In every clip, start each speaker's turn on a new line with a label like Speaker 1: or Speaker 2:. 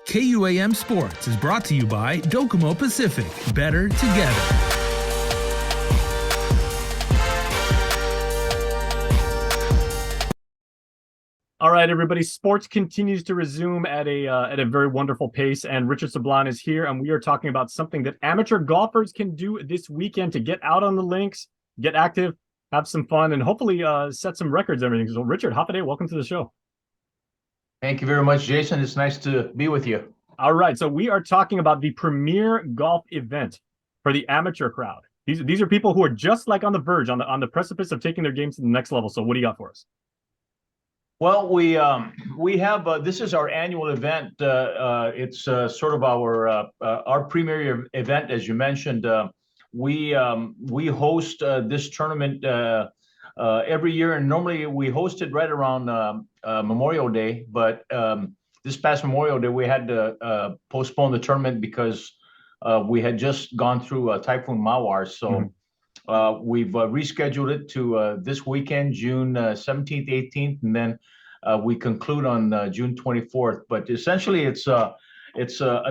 Speaker 1: KUAM Sports is brought to you by Docomo Pacific. Better together.
Speaker 2: All right, everybody. Sports continues to resume at a very wonderful pace, and Richard Sablon is here, and we are talking about something that amateur golfers can do this weekend to get out on the links, get active, have some fun, and hopefully set some records and everything. So, Richard, Hafaday, welcome to the show.
Speaker 3: Thank you very much, Jason. It's nice to be with you.
Speaker 2: All right, so we are talking about the premier golf event for the amateur crowd. These are people who are just like on the verge, on the precipice of taking their games to the next level. So, what do you got for us?
Speaker 3: Well, we have this is our annual event. It's sort of our premier event, as you mentioned. We host this tournament every year, and normally we host it right around Memorial Day. But this past Memorial Day, we had to postpone the tournament because we had just gone through Typhoon Mawar. So we've rescheduled it to this weekend, June 17th, 18th, and then we conclude on June 24th. But essentially, it's a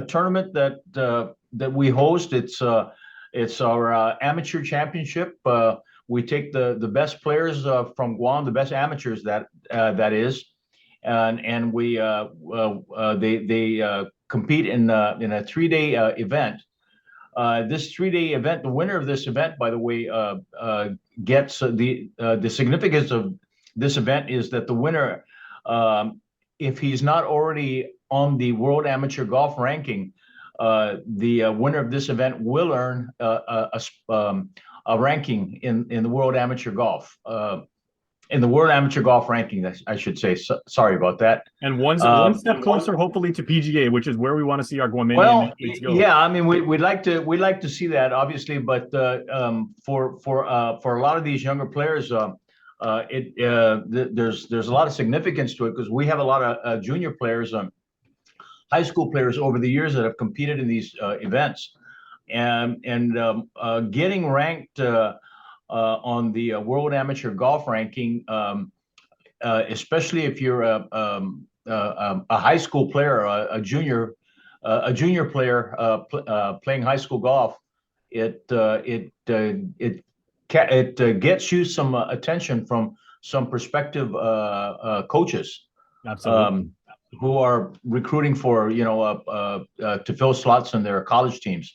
Speaker 3: tournament that we host. It's our amateur championship. We take the best players from Guam, the best amateurs that is, and we they compete in a 3-day event. This 3-day event, the winner of this event, by the way, gets the significance of this event is that the winner, if he's not already on the World Amateur Golf Ranking, the winner of this event will earn a ranking in the World Amateur Golf. In the World Amateur Golf Ranking, I should say. Sorry about that.
Speaker 2: And one step closer, hopefully, to PGA, which is where we want to see our Guamanian athletes go.
Speaker 3: Yeah, I mean, we'd like to see that, obviously, but for a lot of these younger players, there's a lot of significance to it because we have a lot of junior players, high school players over the years that have competed in these events, and getting ranked on the World Amateur Golf Ranking, especially if you're a high school player, a junior player playing high school golf, it gets you some attention from some prospective coaches.
Speaker 2: Absolutely.
Speaker 3: Who are recruiting for to fill slots in their college teams.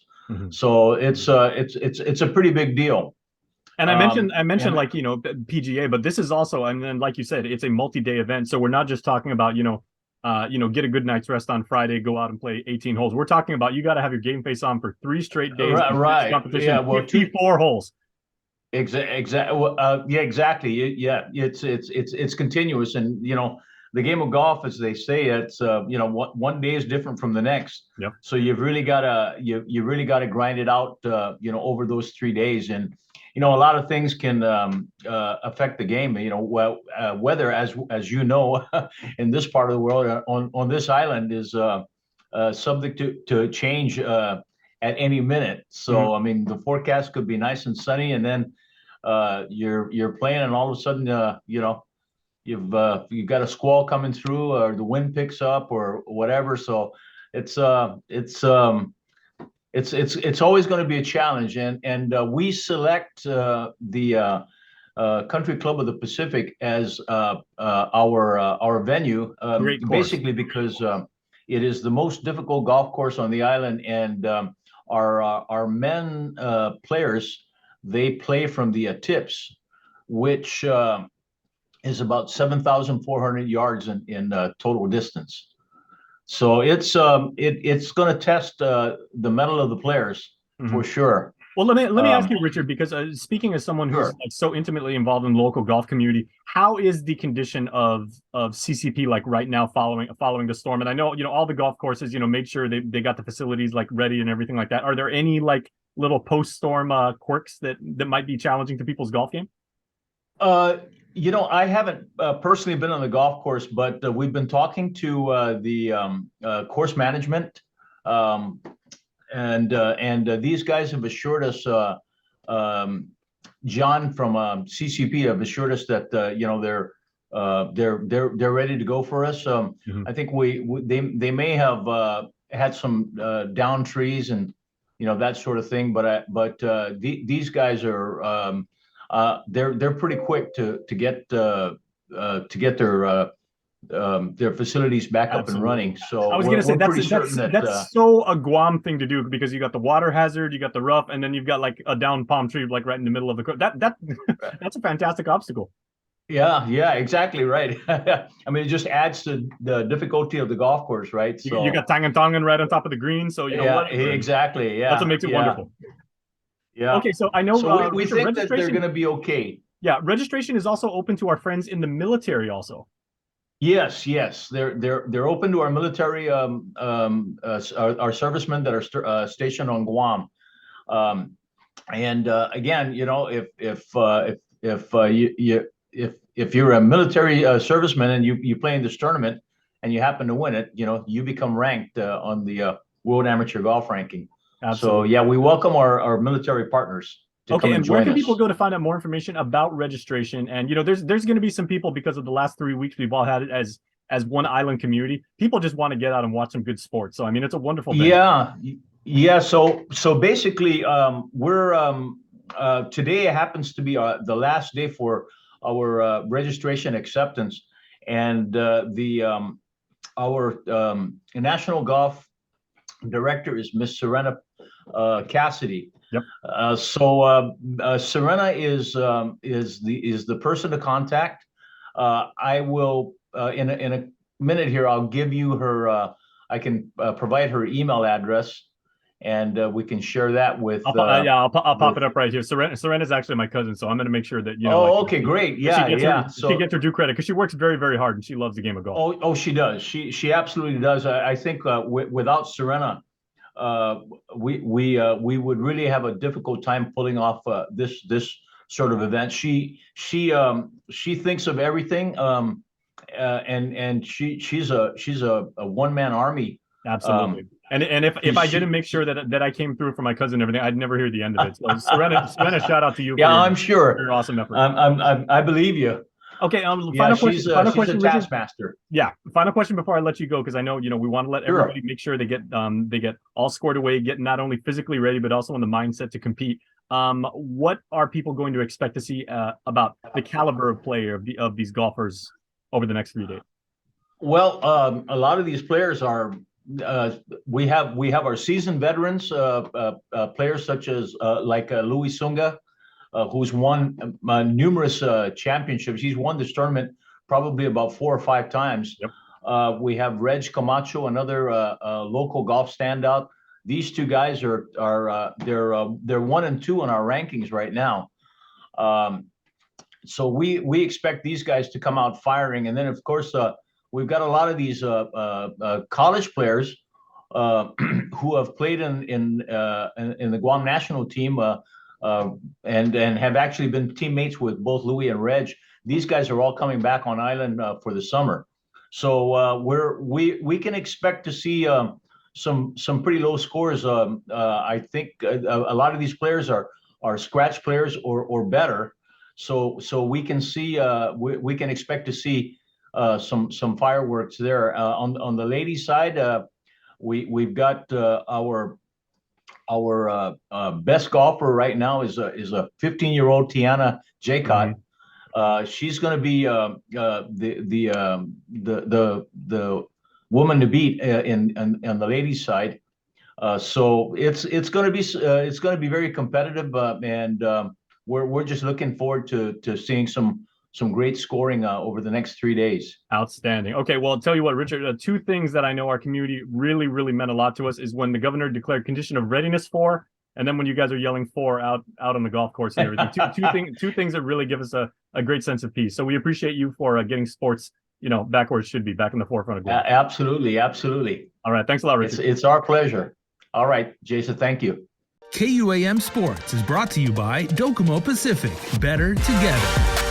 Speaker 3: So it's a pretty big deal.
Speaker 2: And I mentioned like PGA, but this is also, and then like you said, it's a multi-day event. So we're not just talking about get a good night's rest on Friday, go out and play 18 holes. We're talking about you got to have your game face on for 3 straight days.
Speaker 3: Right.
Speaker 2: Competition. Yeah. Well, 54 holes.
Speaker 3: Exactly. Yeah. Exactly. Yeah. It's continuous, and the game of golf, as they say, it's one day is different from the next.
Speaker 2: Yep.
Speaker 3: So you've really got to grind it out over those 3 days, and a lot of things can affect the game. Weather, as you know, in this part of the world, on this island, is subject to change at any minute. So I mean, the forecast could be nice and sunny, and then you're playing, and all of a sudden you've got a squall coming through, or the wind picks up, or whatever. So it's always going to be a challenge, and we select the Country Club of the Pacific as our venue, basically because it is the most difficult golf course on the island, and our men players, they play from the tips, which is about 7,400 yards in total distance. So it's going to test the mettle of the players for sure.
Speaker 2: Well, let me ask you, Richard, because speaking as someone who's so intimately involved in the local golf community, how is the condition of CCP like right now following the storm? And I know all the golf courses made sure they got the facilities like ready and everything like that. Are there any like little post-storm quirks that might be challenging to people's golf game?
Speaker 3: I haven't personally been on the golf course, but we've been talking to the course management, and these guys have assured us, John from CCP have assured us that they're they're ready to go for us. I think they may have had some down trees and that sort of thing, but these guys are they're pretty quick to get their facilities back up and running. So
Speaker 2: I was going to say that's so a Guam thing to do, because you got the water hazard, you got the rough, and then you've got like a down palm tree like right in the middle of the course. That's a fantastic obstacle.
Speaker 3: Yeah, exactly right. I mean, it just adds to the difficulty of the golf course, right? So
Speaker 2: you got Tangan right on top of the green, so
Speaker 3: exactly. Yeah,
Speaker 2: that's what makes it wonderful.
Speaker 3: Yeah.
Speaker 2: Okay, so I know
Speaker 3: we think that they're going to be okay.
Speaker 2: Yeah, registration is also open to our friends in the military, also.
Speaker 3: Yes, they're open to our military, our servicemen that are stationed on Guam, and again, if you're a military serviceman and you play in this tournament and you happen to win it, you become ranked on the World Amateur Golf Ranking.
Speaker 2: Absolutely.
Speaker 3: So yeah, we welcome our military partners.
Speaker 2: Okay, and where can people go to find out more information about registration? And there's going to be some people, because of the last 3 weeks we've all had it as one island community. People just want to get out and watch some good sports. So I mean, it's a wonderful thing.
Speaker 3: Yeah. So basically, we're today happens to be the last day for our registration acceptance, and our national golf director is Miss Serena Cassidy.
Speaker 2: Yep.
Speaker 3: Serena is the person to contact. I will in a minute here. I'll give you her. I can provide her email address, and we can share that with.
Speaker 2: I'll pop it up right here. Serena's actually my cousin, so I'm going to make sure that
Speaker 3: okay, great. Yeah.
Speaker 2: She gets her due credit, because she works very, very hard and she loves the game of golf.
Speaker 3: Oh, she does. She absolutely does. I think without Serena, we would really have a difficult time pulling off this sort of event. She thinks of everything, and she's a one-man army.
Speaker 2: Absolutely. And if I didn't make sure that I came through for my cousin and everything, I'd never hear the end of it. So Serena, shout out to you.
Speaker 3: I'm sure.
Speaker 2: Your awesome effort.
Speaker 3: I believe you.
Speaker 2: Okay. Final question. Final question.
Speaker 3: She's a taskmaster.
Speaker 2: Yeah. Final question before I let you go, because I know we want to let everybody make sure they get all squared away, get not only physically ready but also in the mindset to compete. What are people going to expect to see about the caliber of play of these golfers over the next 3 days?
Speaker 3: Well, a lot of these players are. We have our seasoned veterans, players such as like Louis Sunga, who's won numerous championships. He's won this tournament probably about 4 or 5 times.
Speaker 2: Yep.
Speaker 3: We have Reg Camacho, another local golf standout. These two guys are they're 1 and 2 on our rankings right now. So we expect these guys to come out firing, and then of course we've got a lot of these college players who have played in the Guam national team and have actually been teammates with both Louis and Reg. These guys are all coming back on island for the summer, so we can expect to see some pretty low scores. I think a lot of these players are scratch players or better. So we can see we can expect to see some fireworks there. On the ladies' side, we've got our best golfer right now is a 15-year-old Tiana Jaycott. She's going to be the woman to beat in the ladies' side. So it's going to be very competitive, and we're just looking forward to seeing some great scoring over the next 3 days.
Speaker 2: Outstanding. Okay, well, I'll tell you what, Richard, 2 things that I know our community really, really meant a lot to us is when the governor declared condition of readiness 4, and then when you guys are yelling 4 out on the golf course and everything. two things that really give us a great sense of peace. So we appreciate you for getting sports, back where it should be, back in the forefront of golf.
Speaker 3: Absolutely.
Speaker 2: All right, thanks a lot, Richard.
Speaker 3: It's our pleasure. All right, Jason, thank you.
Speaker 1: KUAM Sports is brought to you by Docomo Pacific. Better together.